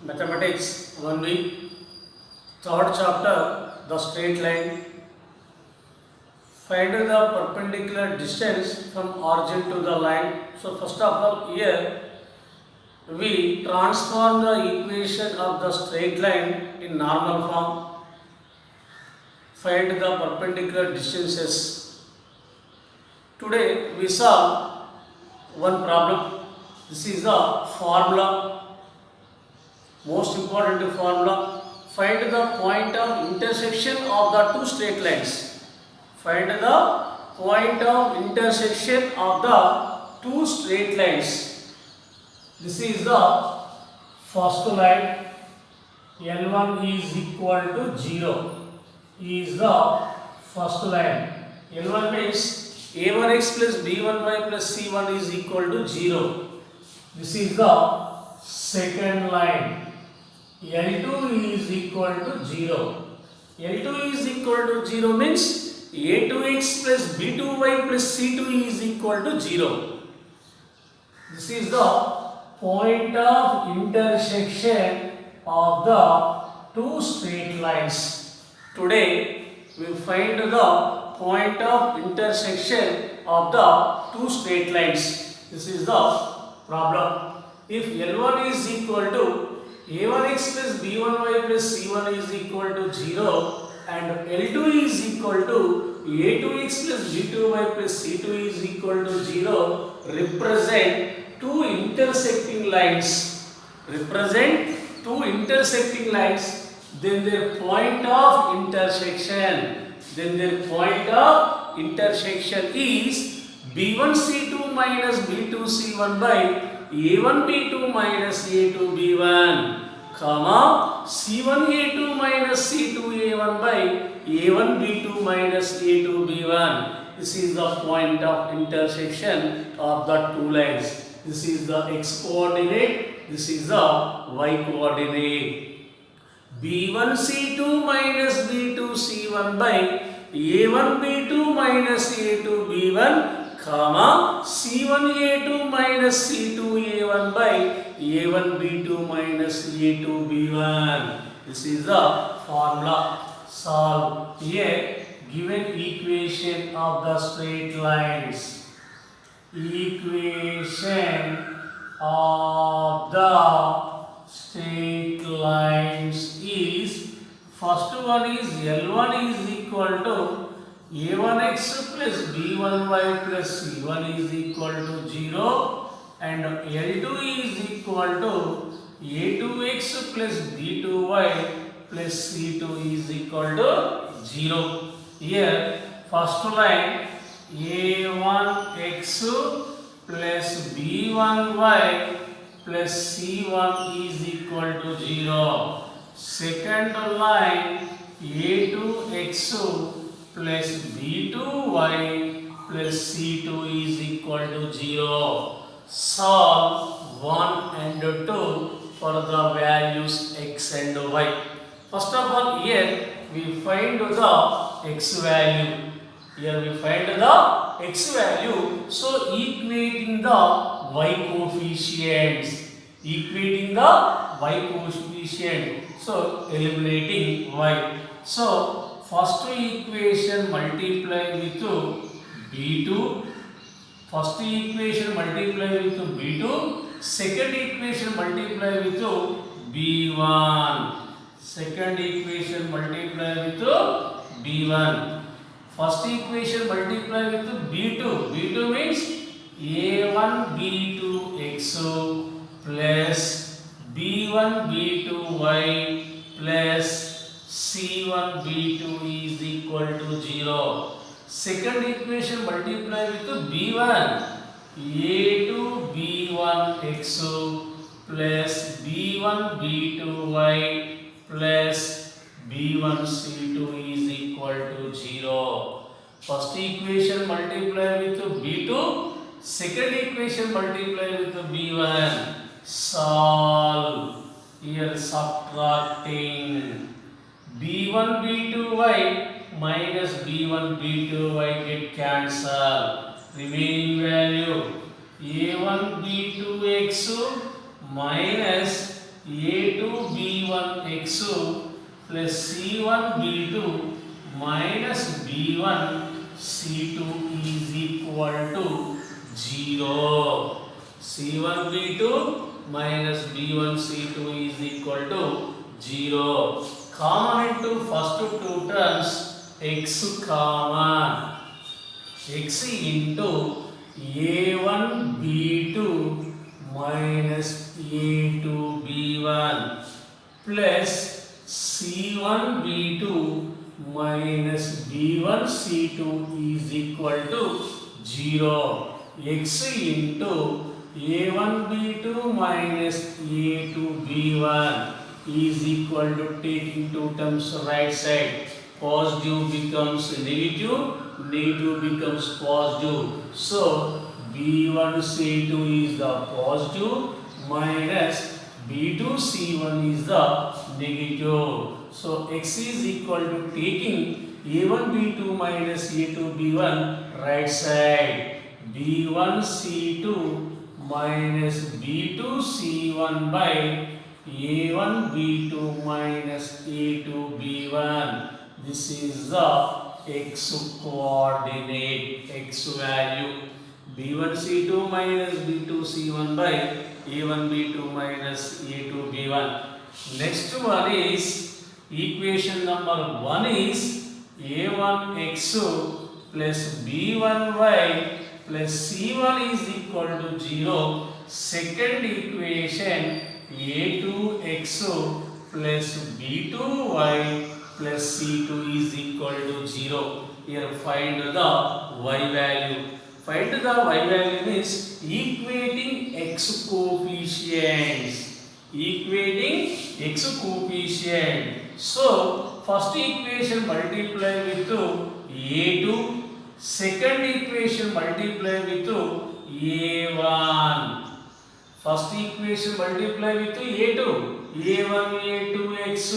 Mathematics 1 week, third chapter, the straight line. Find the perpendicular distance from origin to the line. So first of all, here we transform the equation of the straight line in normal form. Find the perpendicular distances. Today we solve one problem. This is the formula, most important formula. Find the point of intersection of the two straight lines. Find the point of intersection of the two straight lines. This is the first line. L1 is equal to 0 is the first line. L1 means a1x plus b1y plus c1 is equal to 0. This is the second line. L2 is equal to 0. L2 is equal to 0 means a2x plus b2y plus c2 is equal to 0. This is the point of intersection of the two straight lines. Today we find the point of intersection of the two straight lines. This is the problem. If L1 is equal to a1x plus b1y plus c1 is equal to 0 and L2 is equal to a2x plus b2y plus c2 is equal to 0, represent two intersecting lines. Represent two intersecting lines, then their point of intersection. Then their point of intersection is b1c2 minus b2c1 by a1b2 minus a2b1, comma c1a2 minus c2a1 by a1b2 minus a2b1. This is the point of intersection of the two lines. This is the x coordinate, this is the y coordinate. b1c2 minus b2c1 by a1b2 minus a2b1, comma c1a2 minus c2a1 by a1b2 minus a2b1. This is the formula. Solve here given equation of the straight lines. Equation of the straight lines is, first one is L1 is equal to a1x plus b1y plus c1 is equal to 0 and L2 is equal to a2x plus b2y plus c2 is equal to 0. Here first line a1x plus b1y plus c1 is equal to 0. Second line a2x plus b2y plus c2 is equal to 0. Solve 1 and 2 for the values x and y. First of all, here we find the x value. Here we find the x value. So equating the y coefficients. Equating the y coefficient. So eliminating y. So first equation multiply with b2. First equation multiply with b2. Second equation multiply with b1. Second equation multiply with b1. First equation multiply with b2. b2 means a1 b2 x plus b1 b2y plus c1 b2 is equal to 0. Second equation multiply with b1. a2 b1 x plus b1 b2y plus b1 c2 is equal to 0. First equation multiply with b2. Second equation multiply with b1. Solve. Here subtracting b1 b2y minus b1 b2y get cancelled. Remaining value a1 b2x minus a2 C1x plus C1b2 minus B1c2 is equal to 0. C1b2 minus B1c2 is equal to 0. Common into first two terms, x common. X into A1b2 minus A2b1 plus C1b2 minus B1c2 is equal to 0. X into A1b2 minus A2b1 is equal to, taking two terms right side, positive becomes negative, negative becomes positive. So B1c2 is the positive minus B2c1 is the negative. So x is equal to, taking A1b2 minus A2b1 right side, B1c2 minus B2c1 by A1b2 minus A2b1. This is the x coordinate, x value. B1c2 minus B2c1 by A1b2 minus A2b1. Next one is equation number 1 is A1x plus B1y plus C1 is equal to 0. Second equation A2x plus B2y plus C2 is equal to 0. Here find the y value. Find the y value means equating x coefficients. Equating x coefficient. So first equation multiply with A2. Second equation multiply with A1. First equation multiply with A2. A1 A2x.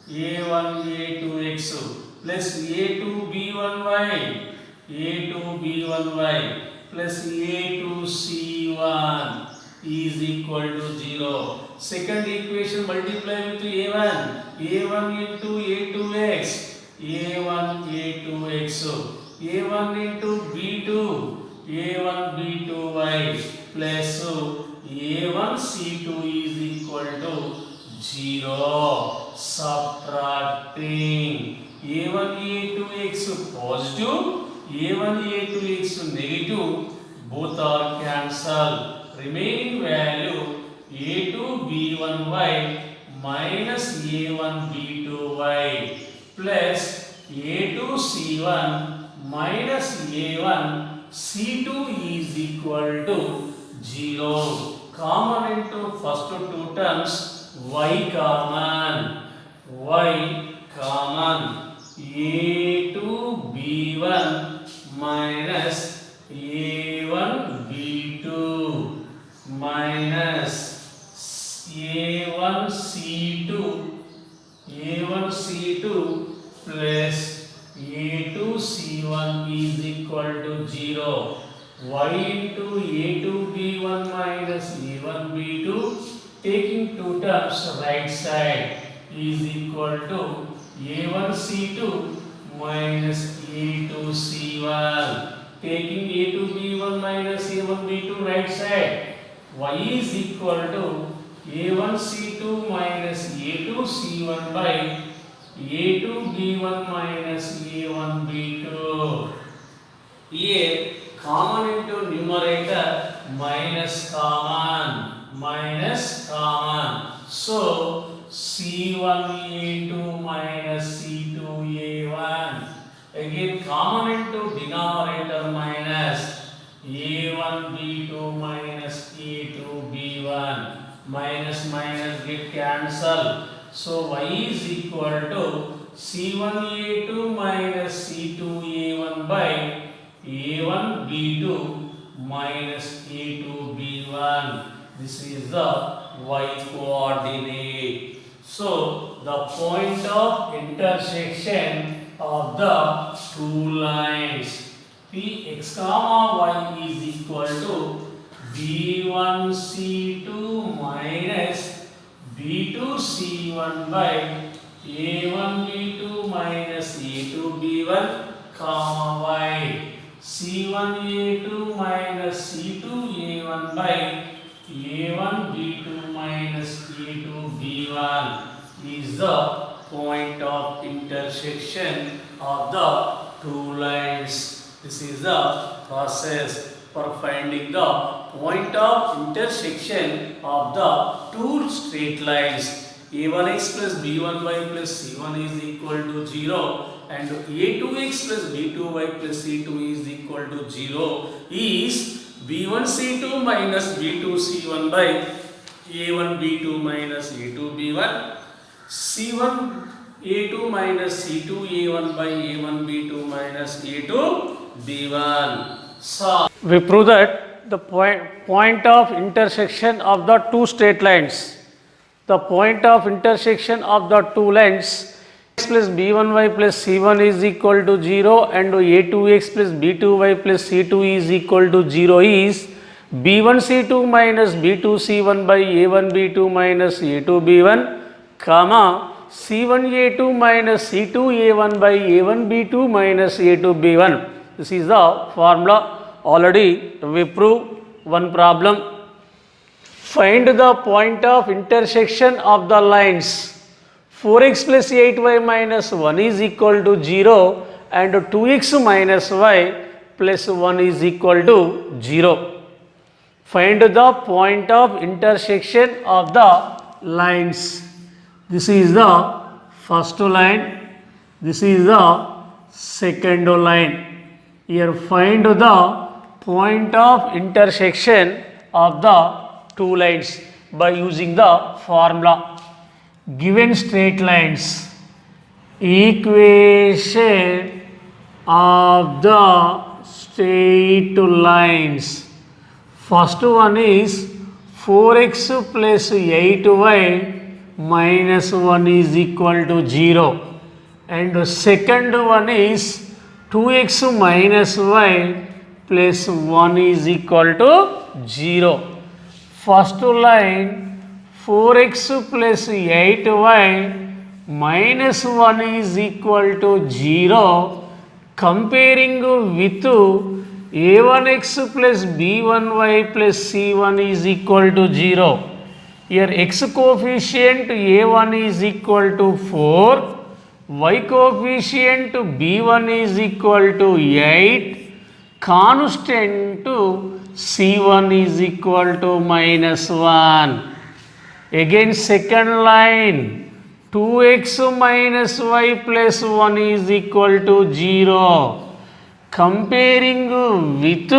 A1 A2x plus A2 B1y. A2 B1y plus A2 C1 is equal to 0. Second equation multiply with A1. A1 into A2x. A1 A2x. A1 into B2. A1 B2y plus A1 C2 is equal to 0. Subtracting A1 A2x positive, A1 A2x negative, both are cancelled. Remaining value A2 B1y minus A1 B2y plus A2 C1 minus A1 C2 is equal to 0. Common into first two terms, y common. Y common. A2 B1 minus A1 B2 minus A1 C2 plus A2 C1 is equal to 0. Y into A2 B1 minus A1 B2, taking two terms right side, is equal to A1 C2 minus A2 C1. Taking A2 B1 minus A1 B2 right side, y is equal to A1 C2 minus A2 C1 by A2 B1 minus A1 B2. Here common into numerator, minus common. So C1 A2 minus C2 A1. Again common into denominator, minus A1 B2 minus A2 B1. Minus get cancelled. So y is equal to C1 A2 minus C2 A1 by A1 B2 minus A2 B1. This is the y coordinate. So the point of intersection of the two lines Px comma y is equal to B1 C2 minus B1 B2 C1 by A1 B2 minus A2 B1 comma Y. C1 A2 minus C2 A1 by A1 B2 minus A2 B1 is the point of intersection of the two lines. This is the process for finding the point of intersection of the two straight lines. A1x plus b1y plus c1 is equal to 0 and a2x plus b2y plus c2 is equal to 0 is b1c2 minus b2c1 by a1b2 minus a2b1 c1 a2 minus c2 a1 by a1b2 minus a2b1. So we prove that the point of intersection of the two straight lines, the point of intersection of the two lines x plus b1y plus c1 is equal to 0 and a2x plus b2y plus c2 is equal to 0 is b1c2 minus b2c1 by a1b2 minus a2b1 comma c1a2 minus c2a1 by a1b2 minus a2b1. This is the formula. Already we proved one problem. Find the point of intersection of the lines 4x plus 8y minus 1 is equal to 0 and 2x minus y plus 1 is equal to 0. Find the point of intersection of the lines. This is the first line. This is the second line. Here find the point of intersection of the two lines by using the formula. Given straight lines, equation of the straight lines. First one is 4x plus 8y minus 1 is equal to 0 and second one is 2x minus y plus 1 is equal to 0. First line 4x plus 8y minus 1 is equal to 0 comparing with a1x plus b1y plus c1 is equal to 0. Here x coefficient a1 is equal to 4, y coefficient b1 is equal to 8, constant c1 is equal to minus 1. Again second line 2x minus y plus 1 is equal to 0. Comparing with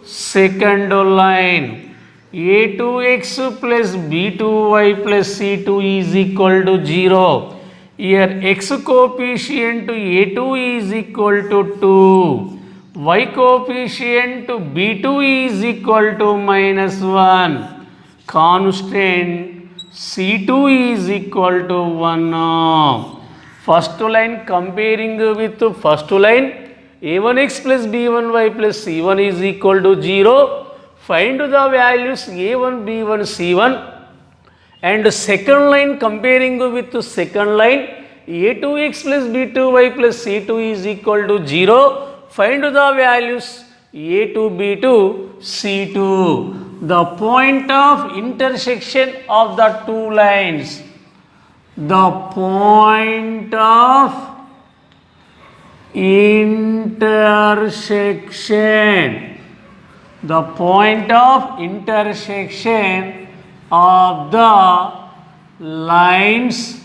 second line a2x plus b2y plus c2 is equal to 0. Here x coefficient a2 is equal to 2, y coefficient b2 is equal to minus 1, constant c2 is equal to 1. First line comparing with first line a1x plus b1y plus c1 is equal to 0. Find the values a1, b1, c1 and second line comparing with second line a2x plus b2y plus c2 is equal to 0. Find the values a2, b2, c2. The point of intersection of the two lines. The point of intersection. The point of intersection of the lines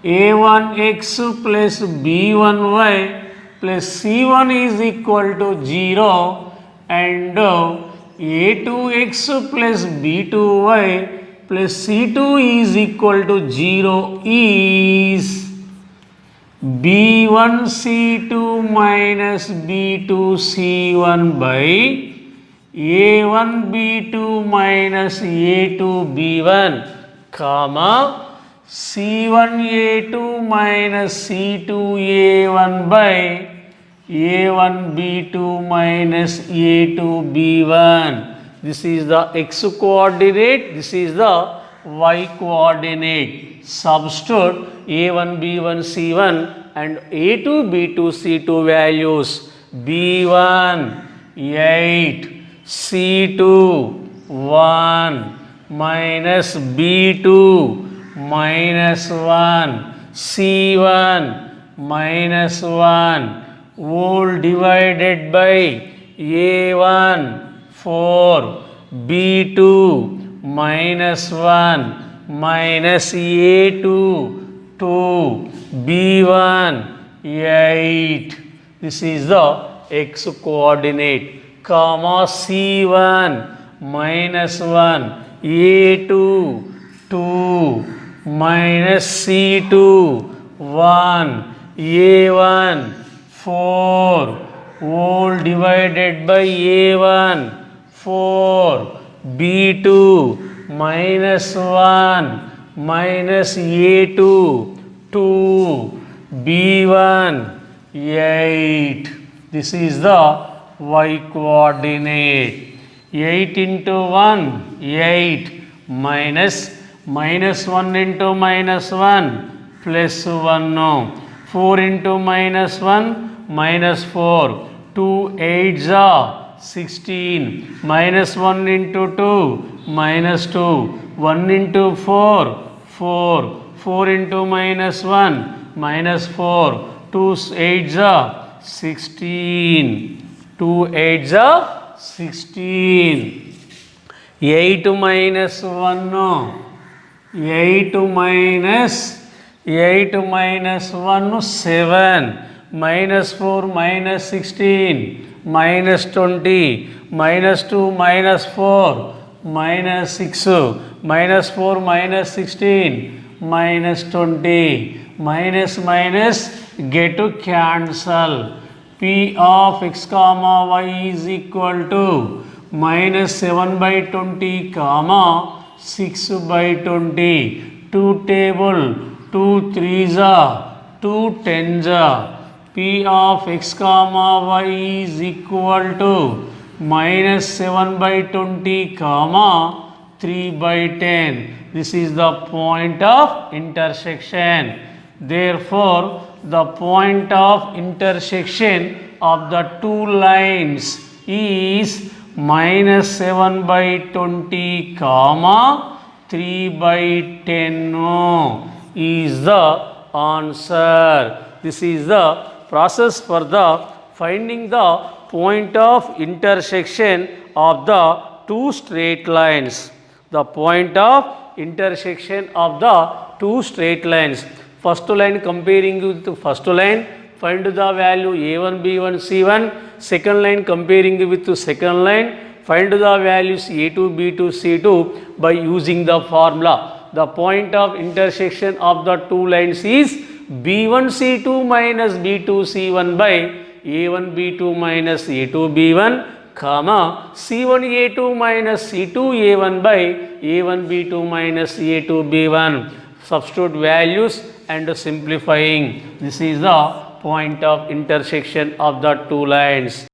a1x plus b1y plus c1 is equal to 0 and a2x plus b2y plus c2 is equal to 0 is b1c2 minus b2c1 by a1b2 minus a2b1 comma c1a2 minus c2a1 by a1b2 minus a2b1. This is the x coordinate, this is the y coordinate. Substitute a1, b1, c1 and a2, b2, c2 values. b1 8, c2 1 minus b2 minus 1, c1 minus 1 whole divided by a1 4, b2 minus 1 minus a2 2, b1 8. This is the x coordinate, comma c1 minus 1 a2 2 minus c2 1 a1 4 whole divided by a1 4 b2 minus 1 minus a2 2 b1 8. This is the y coordinate. 8 into 1 8 minus 1 into minus 1 plus 1 4 into minus 1 minus 4 2 8s are 16 minus 1 into 2 minus 2 1 into 4 4 into minus 1 minus 4 2 8s are 16 2 8s are 16 8 minus 1 8 minus 1 7 minus 4 minus 16 minus 20 minus 2 minus 4 minus 6 minus 4 minus 16 minus 20 minus get to cancel. P of x comma y is equal to minus 7 by 20 comma 6 by 20. 2 table 2 3s are 2 10s are. P of x comma y is equal to minus 7 by 20 comma 3 by 10. This is the point of intersection. Therefore, the point of intersection of the two lines is minus 7 by 20 comma 3 by 10 is the answer. This is the process for the finding the point of intersection of the two straight lines. The point of intersection of the two straight lines. First line comparing with the first line, find the value a1, b1, c1. Second line comparing with the second line, find the values a2, b2, c2 by using the formula. The point of intersection of the two lines is b1, c2 minus b2, c1 by a1, b2 minus a2, b1, comma c1, a2 minus c2, a1 by a1, b2 minus a2, b1. Substitute values and simplifying. This is the point of intersection of the two lines.